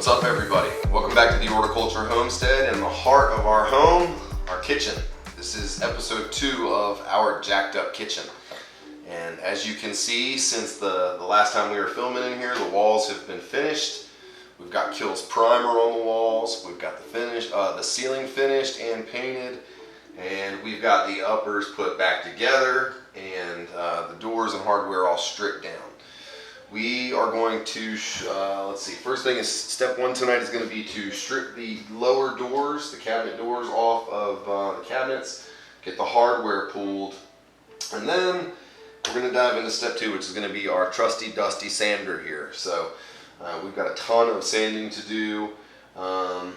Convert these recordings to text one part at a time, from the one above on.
What's up, everybody? Welcome back to the Horticulture Homestead in the heart of our home, our kitchen. This is episode 2 of our jacked up kitchen. And as you can see, since the last time we were filming in here, the walls have been finished. We've got Kills primer on the walls. We've got the ceiling finished and painted. And we've got the uppers put back together and the doors and hardware all stripped down. We are going to, let's see, first thing is, step 1 tonight is going to be to strip the lower doors, the cabinet doors off of the cabinets, get the hardware pulled, and then we're going to dive into step 2, which is going to be our trusty dusty sander here. So we've got a ton of sanding to do. We're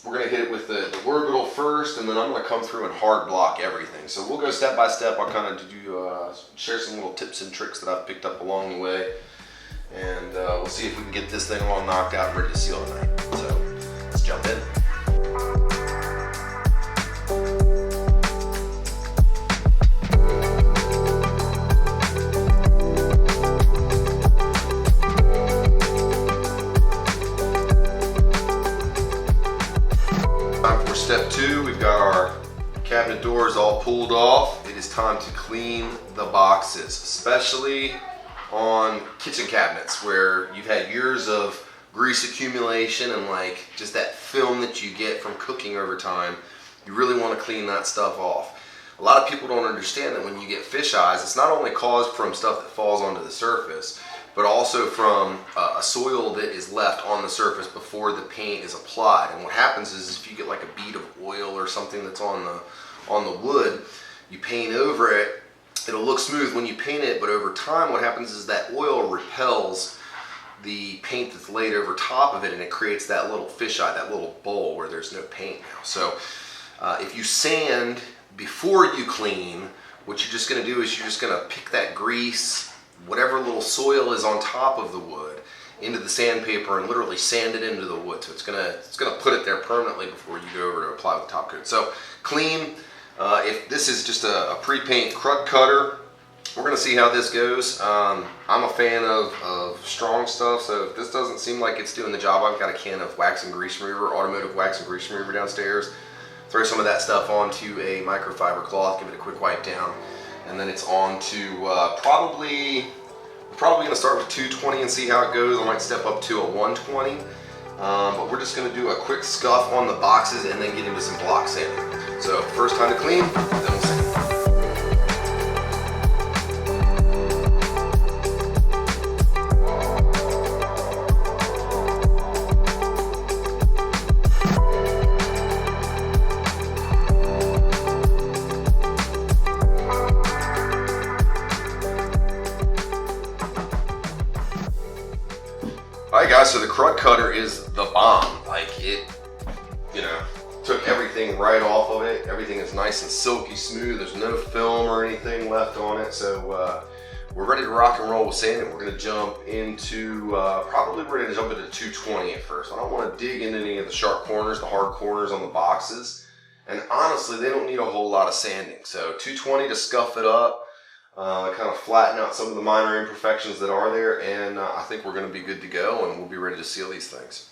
going to hit it with the orbital first, and then I'm going to come through and hard block everything. So we'll go step by step. I'll kind of share some little tips and tricks that I've picked up along the way. And we'll see if we can get this thing all knocked out and ready to seal tonight. So let's jump in. Time for step 2. We've got our cabinet doors all pulled off. It is time to clean the boxes, especially on kitchen cabinets where you've had years of grease accumulation and like just that film that you get from cooking over time. You really want to clean that stuff off. A lot of people don't understand that when you get fish eyes, it's not only caused from stuff that falls onto the surface, but also from a soil that is left on the surface before the paint is applied. And what happens is if you get like a bead of oil or something that's on the wood, you paint over it, it'll look smooth when you paint it, but over time what happens is that oil repels the paint that's laid over top of it, and it creates that little fisheye, that little bowl where there's no paint now. So if you sand before you clean, what you're just going to do is you're just going to pick that grease, whatever little soil is on top of the wood, into the sandpaper and literally sand it into the wood. So it's gonna put it there permanently before you go over to apply the top coat. So clean. If this is just a pre-paint crud cutter, we're going to see how this goes. I'm a fan of strong stuff, so if this doesn't seem like it's doing the job, I've got a can of wax and grease remover, automotive wax and grease remover downstairs. Throw some of that stuff onto a microfiber cloth, give it a quick wipe down, and then it's on to we're probably going to start with 220 and see how it goes. I might step up to a 120. But we're just going to do a quick scuff on the boxes and then get into some block sanding. So first time to clean, then we'll sand. Alright guys, so the crud cutter is the bomb. Like it, took everything right off of it. Everything is nice and silky smooth. There's no film or anything left on it. So we're ready to rock and roll with sanding. We're going to jump into, probably we're going to jump into 220 at first. I don't want to dig into any of the sharp corners, the hard corners on the boxes. And honestly, they don't need a whole lot of sanding. So 220 to scuff it up. Kind of flatten out some of the minor imperfections that are there, and I think we're going to be good to go, and we'll be ready to seal these things.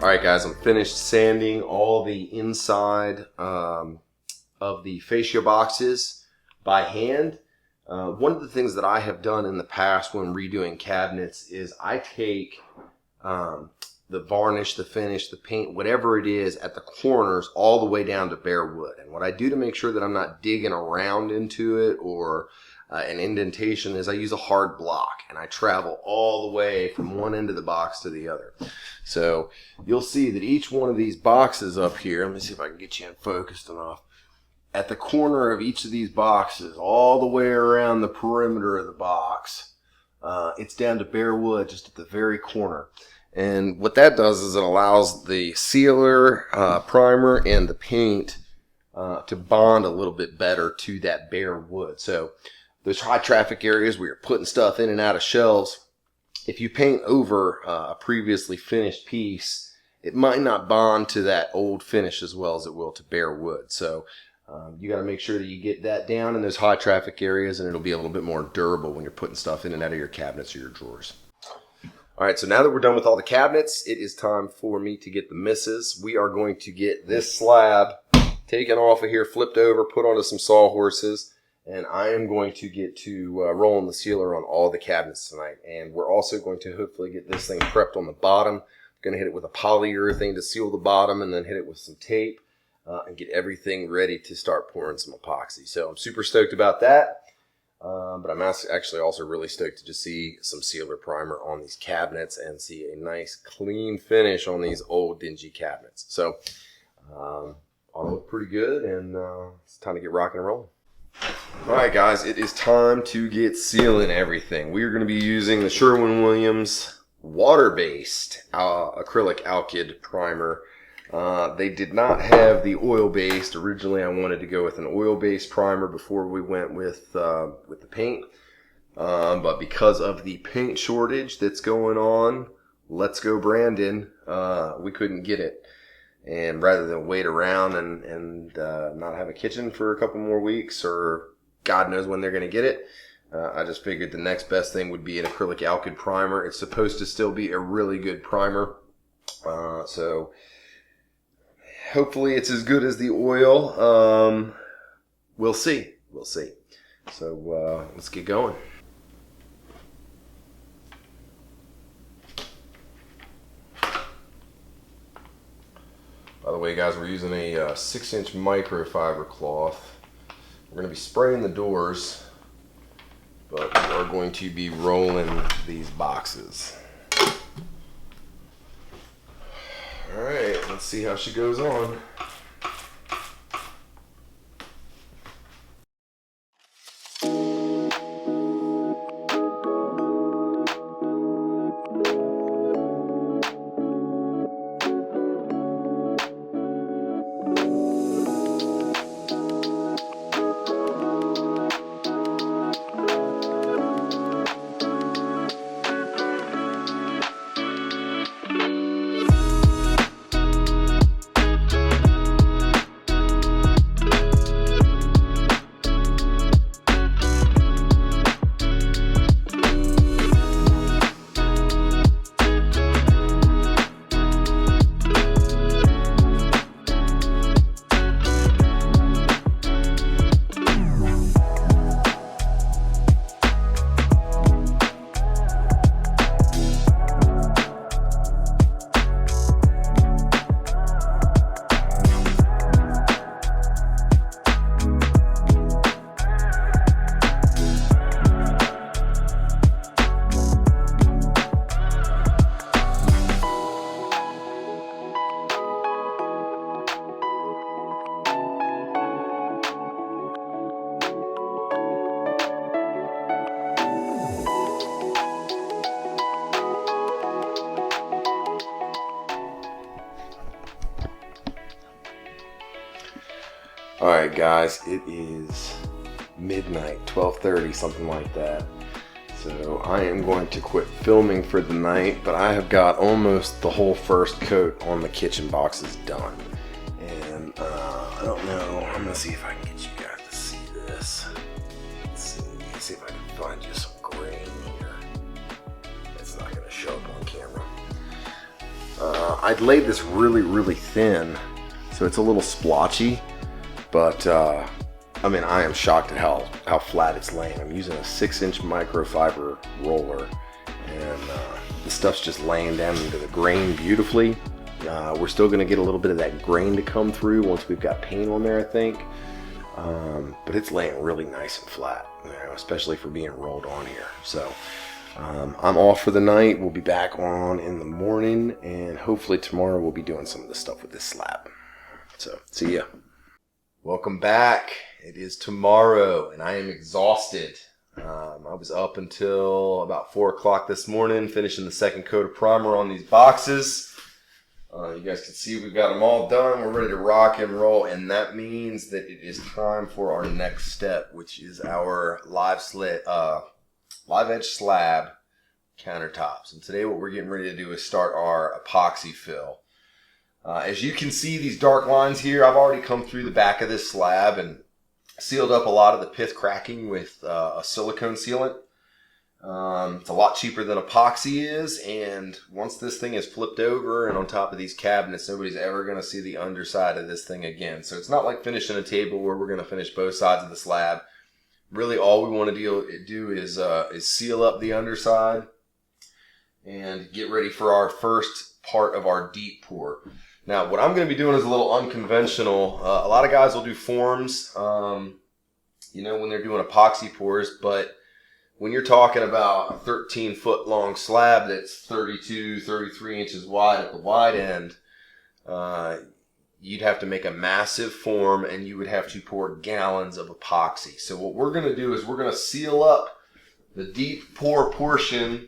Alright guys, I'm finished sanding all the inside of the fascia boxes. by hand. One of the things that I have done in the past when redoing cabinets is I take the varnish, the finish, the paint, whatever it is at the corners all the way down to bare wood. And what I do to make sure that I'm not digging around into it or an indentation is I use a hard block and I travel all the way from one end of the box to the other. So you'll see that each one of these boxes up here, let me see if I can get you in focused enough, at the corner of each of these boxes, all the way around the perimeter of the box, it's down to bare wood just at the very corner. And what that does is it allows the sealer, primer, and the paint to bond a little bit better to that bare wood. So those high traffic areas where you're putting stuff in and out of shelves, if you paint over a previously finished piece, it might not bond to that old finish as well as it will to bare wood. So you got to make sure that you get that down in those high traffic areas, and it'll be a little bit more durable when you're putting stuff in and out of your cabinets or your drawers. All right, so now that we're done with all the cabinets, it is time for me to get the misses. We are going to get this slab taken off of here, flipped over, put onto some sawhorses, and I am going to get to rolling the sealer on all the cabinets tonight. And we're also going to hopefully get this thing prepped on the bottom. I'm going to hit it with a polyurethane to seal the bottom and then hit it with some tape and get everything ready to start pouring some epoxy. So I'm super stoked about that. But I'm actually also really stoked to just see some sealer primer on these cabinets and see a nice clean finish on these old dingy cabinets. So all look pretty good, and it's time to get rocking and rolling. Alright guys, it is time to get sealing everything. We are going to be using the Sherwin-Williams water-based acrylic alkyd primer. They did not have the oil-based. Originally I wanted to go with an oil-based primer before we went with the paint. But because of the paint shortage that's going on, let's go Brandon, we couldn't get it. And rather than wait around and not have a kitchen for a couple more weeks, or God knows when they're going to get it, I just figured the next best thing would be an acrylic alkyd primer. It's supposed to still be a really good primer. So hopefully it's as good as the oil. We'll see. We'll see. So let's get going. By the way, guys, we're using a 6-inch microfiber cloth. We're going to be spraying the doors, but we are going to be rolling these boxes. Alright, let's see how she goes on. Alright guys, it is midnight, 12:30, something like that. So I am going to quit filming for the night, but I have got almost the whole first coat on the kitchen boxes done. And I don't know, I'm going to see if I can get you guys to see this. Let's see if I can find you some grain here. It's not going to show up on camera. I'd laid this really, really thin, so it's a little splotchy. But I mean, I am shocked at how flat it's laying. I'm using a 6-inch microfiber roller, and the stuff's just laying down into the grain beautifully. We're still going to get a little bit of that grain to come through once we've got paint on there, I think. But it's laying really nice and flat, you know, especially for being rolled on here. So I'm off for the night. We'll be back on in the morning, and hopefully tomorrow we'll be doing some of the stuff with this slab. So see ya. Welcome back. It is tomorrow, and I am exhausted. I was up until about 4 o'clock this morning, finishing the second coat of primer on these boxes. You guys can see we've got them all done. We're ready to rock and roll, and that means that it is time for our next step, which is our live edge slab countertops. And today what we're getting ready to do is start our epoxy fill. As you can see, these dark lines here, I've already come through the back of this slab and sealed up a lot of the pith cracking with a silicone sealant. It's a lot cheaper than epoxy is, and once this thing is flipped over and on top of these cabinets, nobody's ever going to see the underside of this thing again. So it's not like finishing a table where we're going to finish both sides of the slab. Really all we want to do is seal up the underside and get ready for our first part of our deep pour. Now what I'm going to be doing is a little unconventional. A lot of guys will do forms, you know, when they're doing epoxy pours, but when you're talking about a 13-foot long slab that's 32, 33 inches wide at the wide end, you'd have to make a massive form and you would have to pour gallons of epoxy. So what we're going to do is we're going to seal up the deep pour portion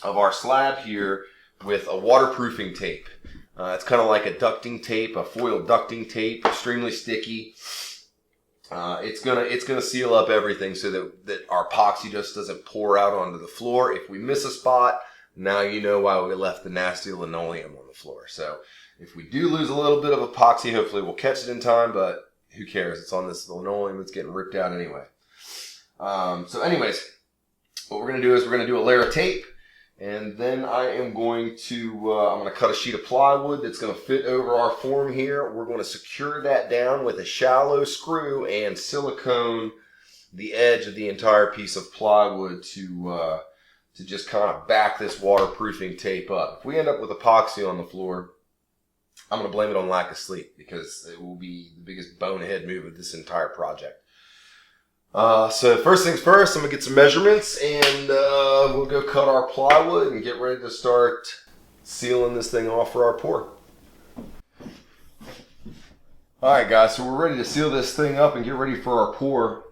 of our slab here with a waterproofing tape. It's kind of like a ducting tape, a foil ducting tape, extremely sticky. It's gonna seal up everything so that our epoxy just doesn't pour out onto the floor. If we miss a spot, now you know why we left the nasty linoleum on the floor. So if we do lose a little bit of epoxy, hopefully we'll catch it in time, but who cares? It's on this linoleum that's getting ripped out anyway. So anyways, what we're gonna do is we're gonna do a layer of tape, and then I am going to I'm going to cut a sheet of plywood that's going to fit over our form here. We're going to secure that down with a shallow screw and silicone the edge of the entire piece of plywood to just kind of back this waterproofing tape up. If we end up with epoxy on the floor, I'm going to blame it on lack of sleep, because it will be the biggest bonehead move of this entire project. So first things first, I'm going to get some measurements, and we'll go cut our plywood and get ready to start sealing this thing off for our pour. Alright guys, so we're ready to seal this thing up and get ready for our pour.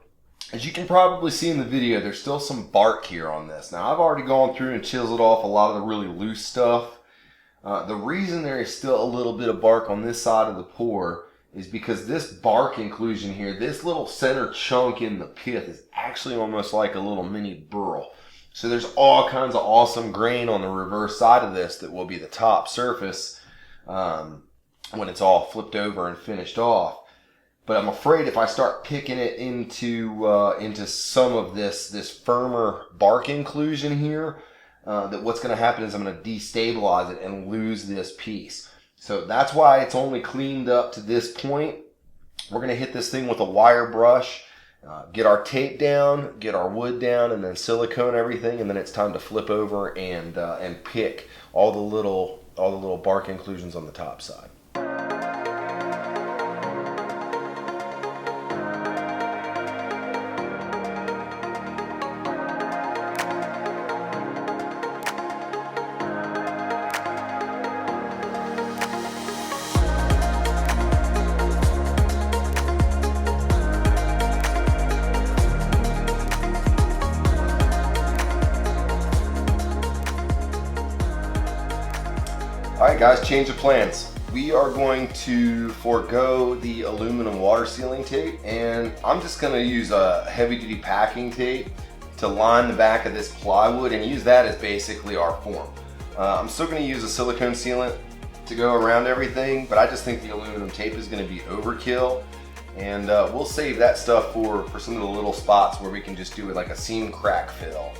As you can probably see in the video, there's still some bark here on this. Now I've already gone through and chiseled off a lot of the really loose stuff. The reason there is still a little bit of bark on this side of the pour is because this bark inclusion here, this little center chunk in the pith, is actually almost like a little mini burl. So there's all kinds of awesome grain on the reverse side of this that will be the top surface when it's all flipped over and finished off. But I'm afraid if I start picking it into some of this firmer bark inclusion here, that what's going to happen is I'm going to destabilize it and lose this piece. So that's why it's only cleaned up to this point. We're going to hit this thing with a wire brush, get our tape down, get our wood down, and then silicone everything, and then it's time to flip over and pick all the little bark inclusions on the top side. Alright guys, change of plans. We are going to forego the aluminum water sealing tape, and I'm just going to use a heavy duty packing tape to line the back of this plywood and use that as basically our form. I'm still going to use a silicone sealant to go around everything, but I just think the aluminum tape is going to be overkill, and we'll save that stuff for some of the little spots where we can just do it like a seam crack fill.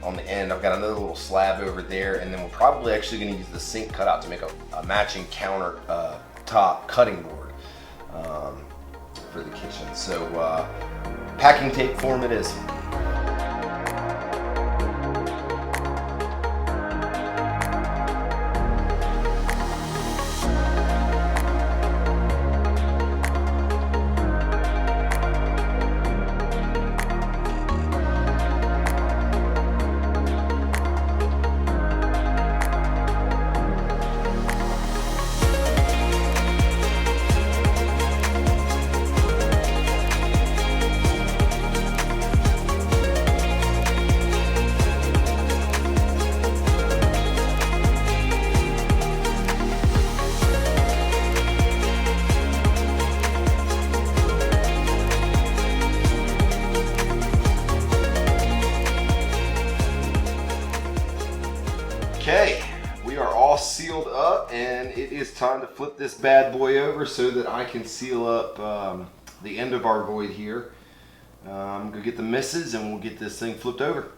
On the end, I've got another little slab over there, and then we're probably actually going to use the sink cutout to make a matching counter top cutting board for the kitchen. So packing tape form it is. Okay, we are all sealed up, and it is time to flip this bad boy over so that I can seal up the end of our void here. I'm gonna get the misses and we'll get this thing flipped over.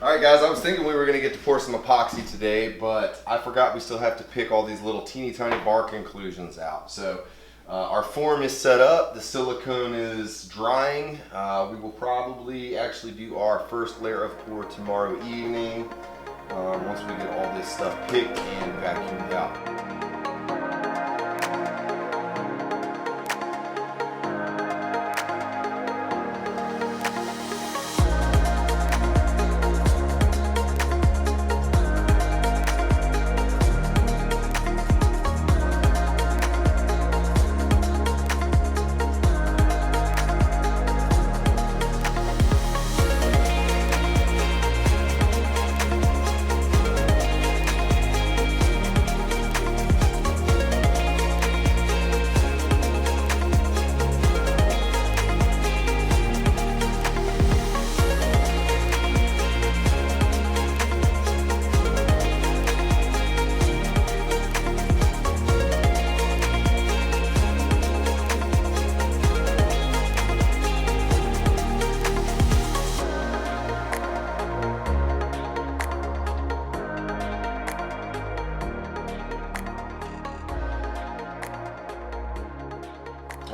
All right guys, I was thinking we were gonna get to pour some epoxy today, but I forgot we still have to pick all these little teeny tiny bark inclusions out. So our form is set up, the silicone is drying. We will probably actually do our first layer of pour tomorrow evening. Once we get all this stuff picked and vacuumed out.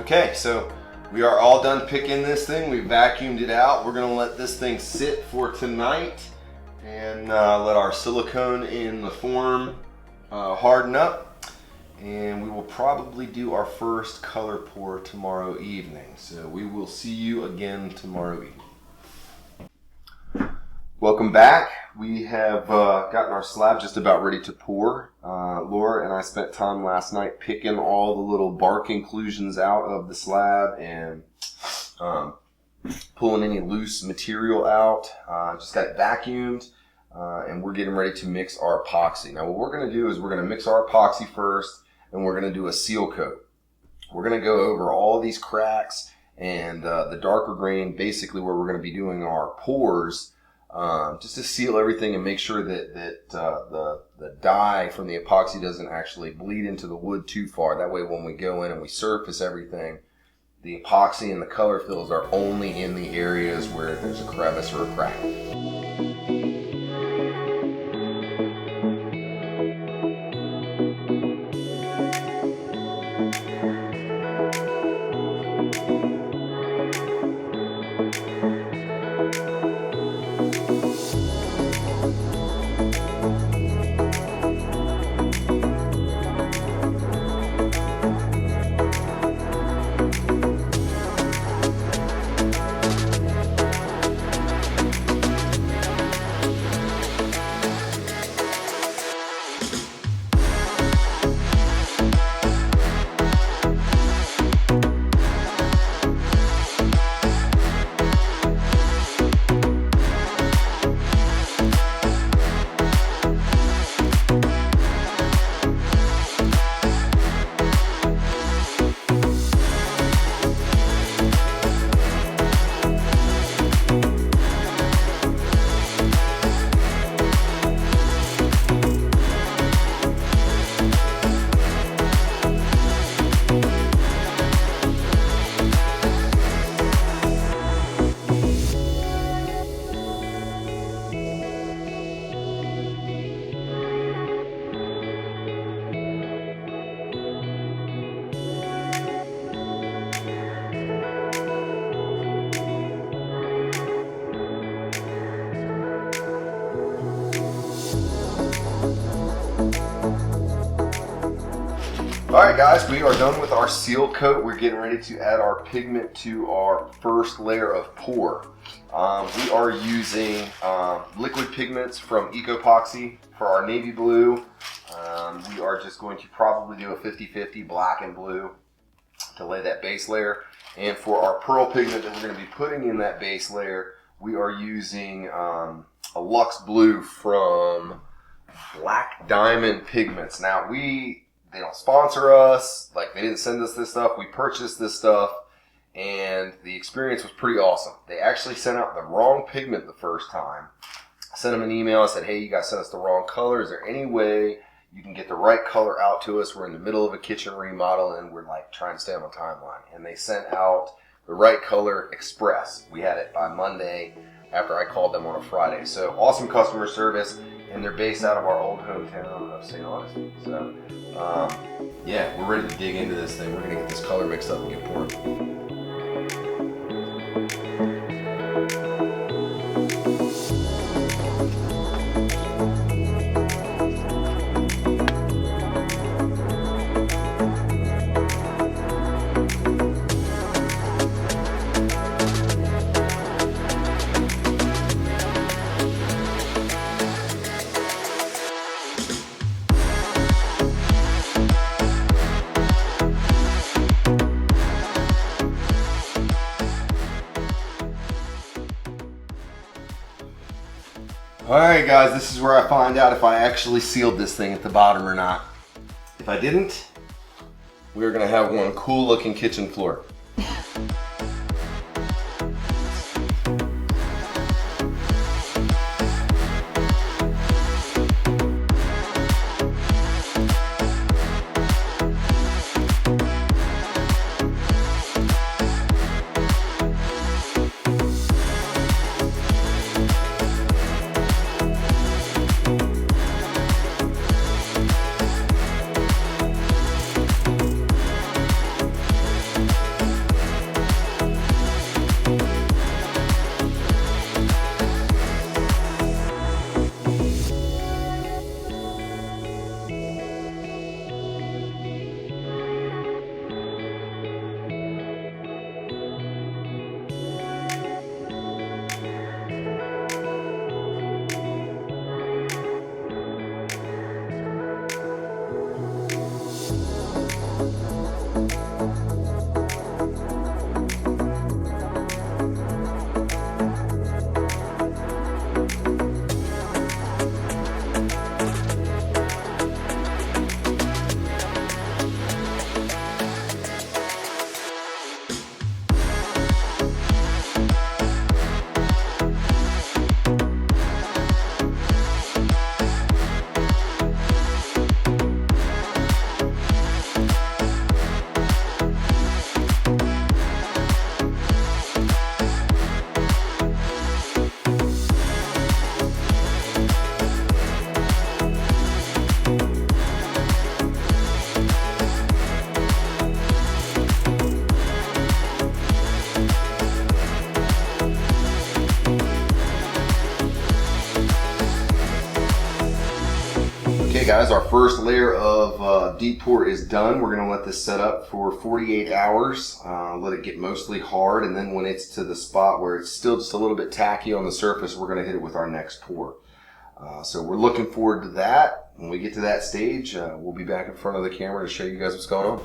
Okay, so we are all done picking this thing. We vacuumed it out. We're gonna let this thing sit for tonight and let our silicone in the form harden up. And we will probably do our first color pour tomorrow evening. So we will see you again tomorrow evening. Welcome back. We have gotten our slab just about ready to pour. Laura and I spent time last night picking all the little bark inclusions out of the slab and pulling any loose material out. Just got it vacuumed and we're getting ready to mix our epoxy. Now what we're going to do is we're going to mix our epoxy first and we're going to do a seal coat. We're going to go over all these cracks and the darker grain, basically where we're going to be doing our pours. Just to seal everything and make sure that the dye from the epoxy doesn't actually bleed into the wood too far. That way when we go in and we surface everything, the epoxy and the color fills are only in the areas where there's a crevice or a crack. Alright guys, we are done with our seal coat. We're getting ready to add our pigment to our first layer of pour. We are using liquid pigments from Epoxy for our navy blue. We are just going to probably do a 50-50 black and blue to lay that base layer. And for our pearl pigment that we're going to be putting in that base layer, we are using a Luxe Blue from Black Diamond Pigments. Now they don't sponsor us, like they didn't send us this stuff. We purchased this stuff and the experience was pretty awesome. They actually sent out the wrong pigment the first time. I sent them an email, I said, hey, you guys sent us the wrong color. Is there any way you can get the right color out to us? We're in the middle of a kitchen remodel and we're like trying to stay on the timeline. And they sent out the right color express. We had it by Monday after I called them on a Friday. So awesome customer service, and they're based out of our old hometown of St. Augustine. So yeah, we're ready to dig into this thing. We're gonna get this color mixed up and get pouring. Alright guys, this is where I find out if I actually sealed this thing at the bottom or not. If I didn't, we're going to have one cool looking kitchen floor. Okay guys, our first layer of deep pour is done. We're going to let this set up for 48 hours, let it get mostly hard, and then when it's to the spot where it's still just a little bit tacky on the surface, we're going to hit it with our next pour. So we're looking forward to that. When we get to that stage, we'll be back in front of the camera to show you guys what's going on.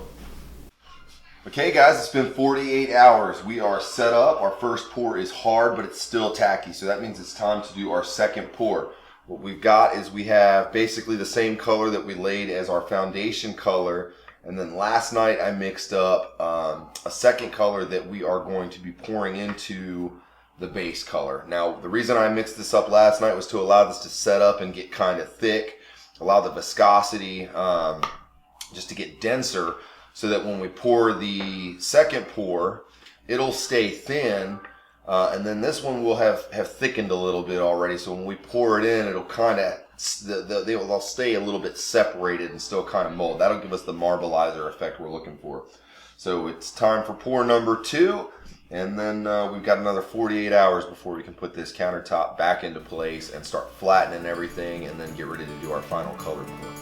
Okay guys, it's been 48 hours. We are set up. Our first pour is hard, but it's still tacky, so that means it's time to do our second pour. What we've got is we have basically the same color that we laid as our foundation color, and then last night I mixed up a second color that we are going to be pouring into the base color. Now the reason I mixed this up last night was to allow this to set up and get kind of thick, allow the viscosity just to get denser, so that when we pour the second pour, it'll stay thin. And then this one will have thickened a little bit already, so when we pour it in, it'll kind of, they'll stay a little bit separated and still kind of mold. That'll give us the marbleizer effect we're looking for. So it's time for pour number 2, and then we've got another 48 hours before we can put this countertop back into place and start flattening everything, and then get ready to do our final color pour.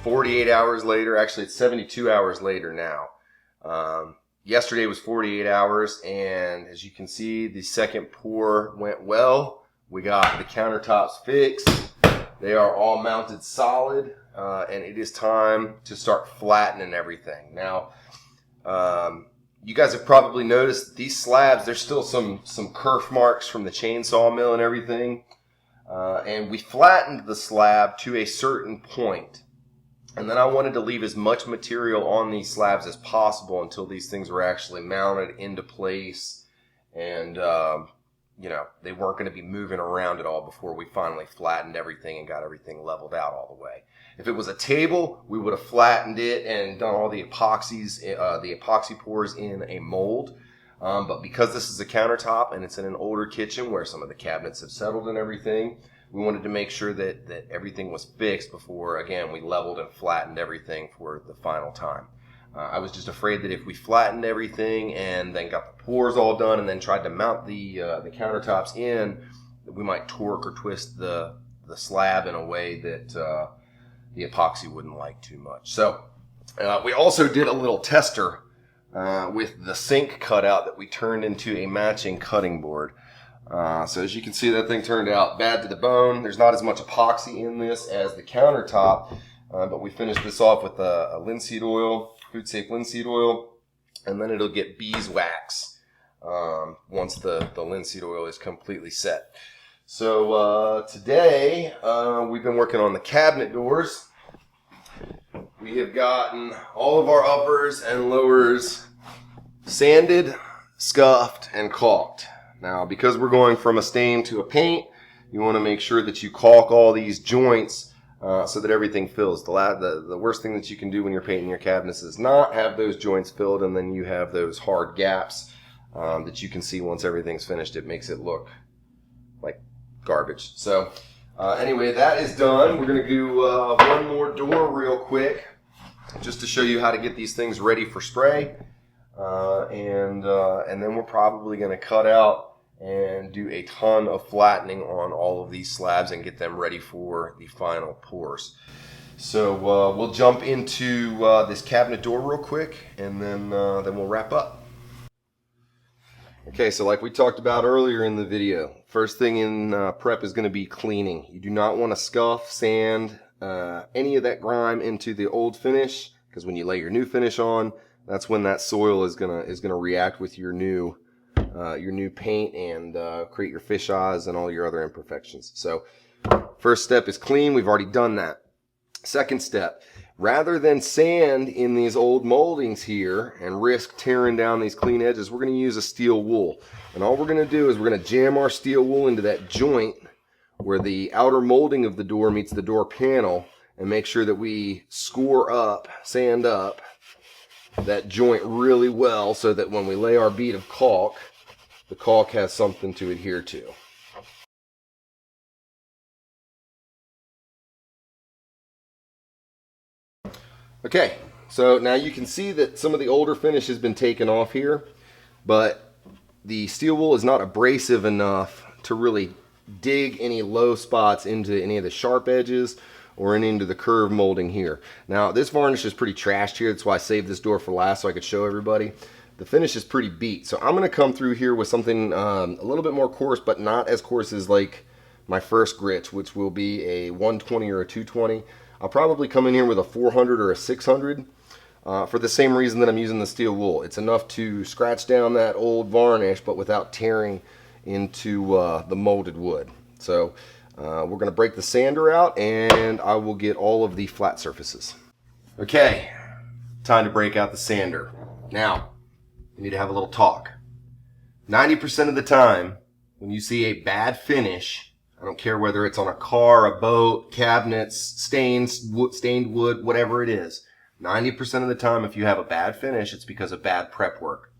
48 hours later. Actually, it's 72 hours later now. Yesterday was 48 hours, and as you can see, the second pour went well. We got the countertops fixed. They are all mounted solid, and it is time to start flattening everything. Now, you guys have probably noticed these slabs, there's still some kerf marks from the chainsaw mill and everything. And we flattened the slab to a certain point. And then I wanted to leave as much material on these slabs as possible until these things were actually mounted into place. And, you know, they weren't going to be moving around at all before we finally flattened everything and got everything leveled out all the way. If it was a table, we would have flattened it and done all the epoxies, the epoxy pours in a mold. But because this is a countertop and it's in an older kitchen where some of the cabinets have settled and everything, we wanted to make sure that everything was fixed before, again, we leveled and flattened everything for the final time. I was just afraid that if we flattened everything and then got the pours all done and then tried to mount the countertops in, that we might torque or twist the slab in a way that the epoxy wouldn't like too much. So we also did a little tester with the sink cutout that we turned into a matching cutting board. So as you can see, that thing turned out bad to the bone. There's not as much epoxy in this as the countertop, but we finished this off with a linseed oil, food safe linseed oil, and then it'll get beeswax once the linseed oil is completely set. So today we've been working on the cabinet doors. We have gotten all of our uppers and lowers sanded, scuffed, and caulked. Now, because we're going from a stain to a paint, you want to make sure that you caulk all these joints so that everything fills. The worst thing that you can do when you're painting your cabinets is not have those joints filled, and then you have those hard gaps that you can see once everything's finished. It makes it look like garbage. So anyway, that is done. We're going to do one more door real quick just to show you how to get these things ready for spray. And then we're probably going to cut out and do a ton of flattening on all of these slabs and get them ready for the final pours. So we'll jump into this cabinet door real quick, and then we'll wrap up. Okay, so like we talked about earlier in the video, first thing in prep is going to be cleaning. You do not want to scuff, sand, any of that grime into the old finish, because when you lay your new finish on, that's when that soil is gonna react with your new paint and create your fish eyes and all your other imperfections. So first step is clean. We've already done that. Second step, rather than sand in these old moldings here and risk tearing down these clean edges, we're going to use a steel wool. And all we're going to do is we're going to jam our steel wool into that joint where the outer molding of the door meets the door panel, and make sure that we score up, sand up that joint really well so that when we lay our bead of caulk, the caulk has something to adhere to. Okay, so now you can see that some of the older finish has been taken off here, but the steel wool is not abrasive enough to really dig any low spots into any of the sharp edges or into the curve molding here. Now this varnish is pretty trashed here, that's why I saved this door for last so I could show everybody. The finish is pretty beat, so I'm going to come through here with something a little bit more coarse, but not as coarse as like my first grit, which will be a 120 or a 220. I'll probably come in here with a 400 or a 600 for the same reason that I'm using the steel wool. It's enough to scratch down that old varnish, but without tearing into the molded wood. So we're going to break the sander out, and I will get all of the flat surfaces. Okay, time to break out the sander. Now, we need to have a little talk. 90% of the time, when you see a bad finish, I don't care whether it's on a car, a boat, cabinets, stained wood, whatever it is, 90% of the time, if you have a bad finish, it's because of bad prep work.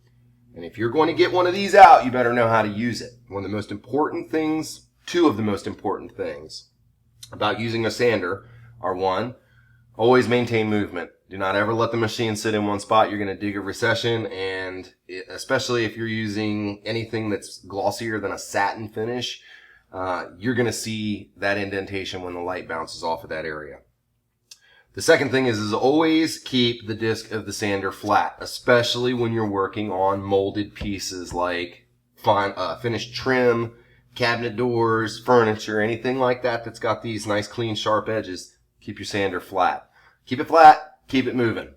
And if you're going to get one of these out, you better know how to use it. One of the most important things, two of the most important things about using a sander are: one, always maintain movement. Do not ever let the machine sit in one spot. You're going to dig a recession, and especially if you're using anything that's glossier than a satin finish, you're going to see that indentation when the light bounces off of that area. The second thing is always keep the disc of the sander flat, especially when you're working on molded pieces like finished trim, cabinet doors, furniture, anything like that that's got these nice clean sharp edges. Keep your sander flat. Keep it flat, keep it moving.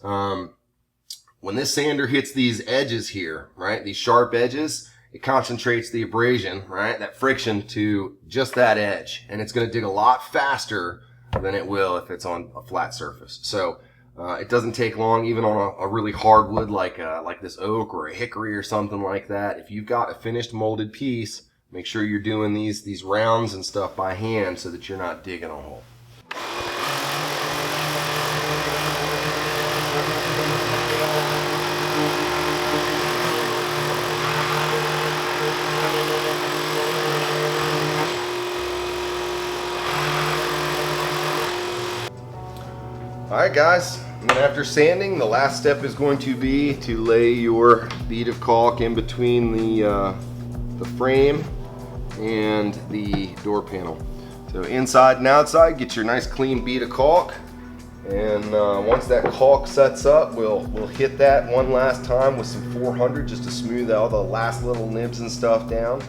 When this sander hits these edges here, right, these sharp edges, it concentrates the abrasion, right, that friction to just that edge, and it's going to dig a lot faster than it will if it's on a flat surface. So it doesn't take long, even on a really hard wood like this oak or a hickory or something like that. If you've got a finished molded piece, make sure you're doing these rounds and stuff by hand so that you're not digging a hole. Alright guys, and after sanding, the last step is going to be to lay your bead of caulk in between the frame and the door panel. So inside and outside, get your nice clean bead of caulk, and once that caulk sets up, we'll hit that one last time with some 400 just to smooth all the last little nibs and stuff down,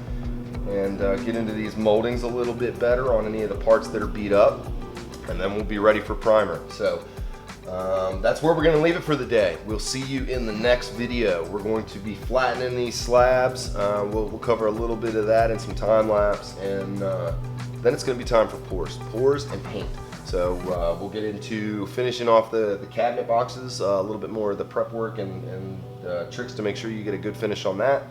and get into these moldings a little bit better on any of the parts that are beat up, and then we'll be ready for primer. So that's where we're going to leave it for the day. We'll see you in the next video. We're going to be flattening these slabs. We'll cover a little bit of that in some time lapse, and then it's going to be time for pours and paint. So we'll get into finishing off the cabinet boxes, a little bit more of the prep work and tricks to make sure you get a good finish on that.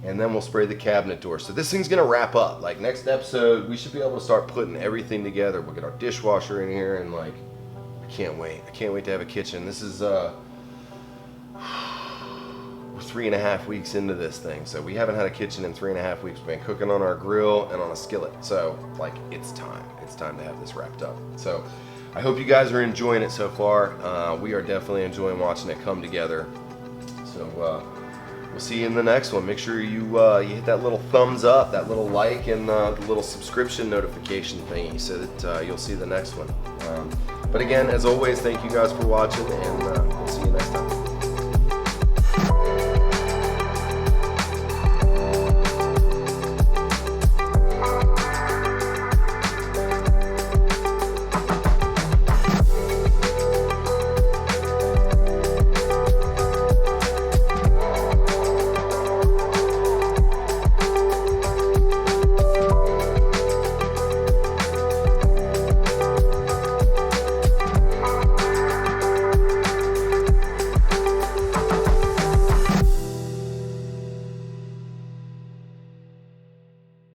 And then we'll spray the cabinet door. So this thing's gonna wrap up. Like next episode, we should be able to start putting everything together. We'll get our dishwasher in here, and like, I can't wait. I can't wait to have a kitchen. This is we're 3.5 weeks into this thing. So we haven't had a kitchen in 3.5 weeks. We've been cooking on our grill and on a skillet. So like, it's time. It's time to have this wrapped up. So I hope you guys are enjoying it so far. We are definitely enjoying watching it come together. So we'll see you in the next one. Make sure you hit that little thumbs up, that little like, and the little subscription notification thingy so that you'll see the next one. But again, as always, thank you guys for watching, and we'll see you next time.